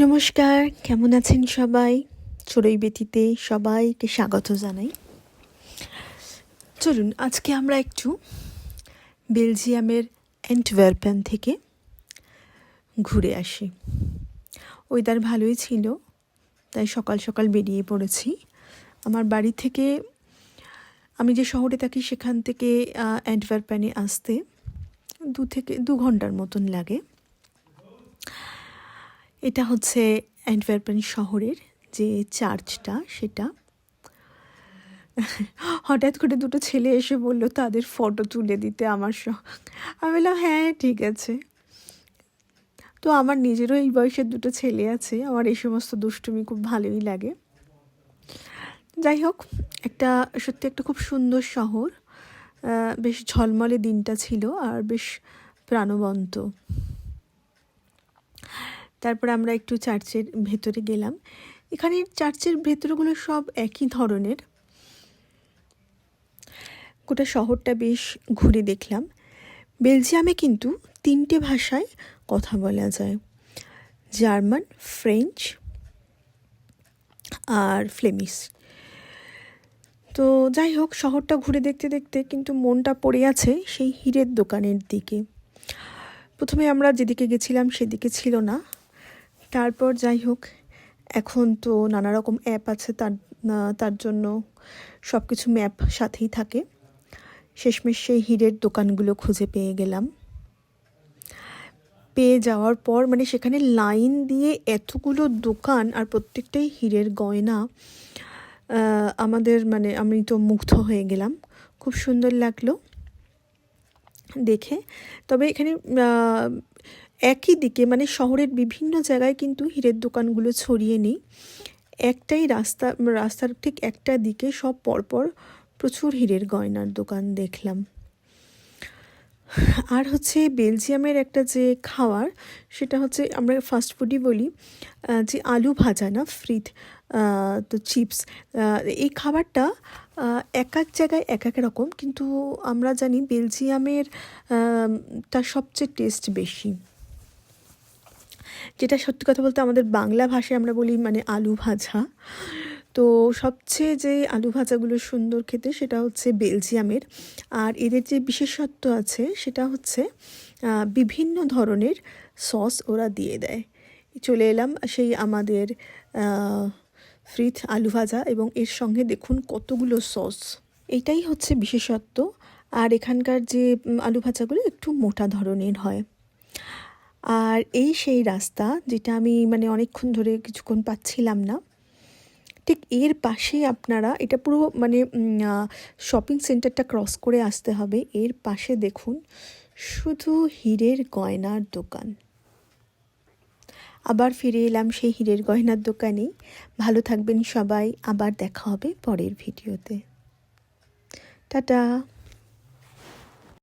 নমস্কার, কেমন আছেন সবাই? চড়ুই বেতিতে সবাইকে স্বাগত জানাই। চলুন আজকে আমরা একটু বেলজিয়ামের অ্যান্টওয়ার্পেন থেকে ঘুরে আসি। ওয়েদার ভালোই ছিল, তাই সকাল সকাল বেরিয়ে পড়েছি। আমার বাড়ি থেকে, আমি যে শহরে থাকি সেখান থেকে অ্যান্টওয়ার্পেনে আসতে 2 ঘন্টার মতন লাগে। এটা হচ্ছে অ্যান্টওয়ার্পেন শহরের যে চার্চটা, সেটা। হঠাৎ করে দুটো ছেলে এসে বললো তাদের ফটো তুলে দিতে আমার আমি বললাম হ্যাঁ ঠিক আছে। তো আমার নিজেরও এই বয়সের দুটো ছেলে আছে, আমার এই সমস্ত দুষ্টুমি খুব ভালোই লাগে। যাই হোক, সত্যি একটা খুব সুন্দর শহর, বেশ ঝলমলে দিনটা ছিল আর বেশ প্রাণবন্ত। তারপর আমরা একটু চার্চের ভেতরে গেলাম। এখানে চার্চের ভেতরগুলো সব একই ধরনের। গোটা শহরটা বেশ ঘুরে দেখলাম। বেলজিয়ামে কিন্তু 3টে ভাষায় কথা বলা যায়: জার্মান, ফ্রেঞ্চ আর ফ্লেমিশ। তো যাই হোক, শহরটা ঘুরে দেখতে দেখতে কিন্তু মনটা পড়ে আছে সেই হীরের দোকানের দিকে। প্রথমে আমরা যেদিকে গেছিলাম সেদিকে ছিল না। তারপর যাই হোক, এখন তো নানা রকম অ্যাপ আছে, তার জন্য সব কিছু ম্যাপ সাথেই থাকে। শেষমেশ সেই হীরের দোকানগুলো খুঁজে পেয়ে গেলাম। পেয়ে যাওয়ার পর সেখানে লাইন দিয়ে এতগুলো দোকান, আর প্রত্যেকটাই হীরের গয়না। আমি তো মুগ্ধ হয়ে গেলাম, খুব সুন্দর লাগলো দেখে। তবে এখানে একই দিকে শহরের বিভিন্ন জায়গায় কিন্তু হীরের দোকানগুলো ছড়িয়ে নেই। একটাই রাস্তার ঠিক একটা দিকে সব পরপর প্রচুর হীরের গয়নার দোকান দেখলাম। আর হচ্ছে বেলজিয়ামের একটা যে খাবার, সেটা হচ্ছে, আমরা ফাস্ট ফুডই বলি, যে আলু ভাজা না, ফ্রিট, তো চিপস। এই খাবারটা এক এক জায়গায় এক এক রকম, কিন্তু আমরা জানি বেলজিয়ামের তার সবচেয়ে টেস্ট বেশি। যেটা সত্যি কথা বলতে আমাদের বাংলা ভাষায় আমরা বলি আলু ভাজা। তো সবচেয়ে যে আলু ভাজাগুলো সুন্দর খেতে, সেটা হচ্ছে বেলজিয়ামের। আর এদের যে বিশেষত্ব আছে সেটা হচ্ছে বিভিন্ন ধরনের সস ওরা দিয়ে দেয়। চলে এলাম সেই আমাদের ফ্রিট আলু ভাজা, এবং এর সঙ্গে দেখুন কতগুলো সস। এইটাই হচ্ছে বিশেষত্ব। আর এখানকার যে আলু ভাজাগুলো একটু মোটা ধরনের হয়। আর এই সেই রাস্তা যেটা আমি অনেকক্ষণ ধরে কিছুক্ষণ পাচ্ছিলাম না। ঠিক এর পাশে আপনারা, এটা পুরো শপিং সেন্টারটা ক্রস করে আসতে হবে। এর পাশে দেখুন শুধু হীরের গয়নার দোকান। আবার ফিরে এলাম সেই হীরের গয়নার দোকানেই। ভালো থাকবেন সবাই, আবার দেখা হবে পরের ভিডিওতে। টাটা।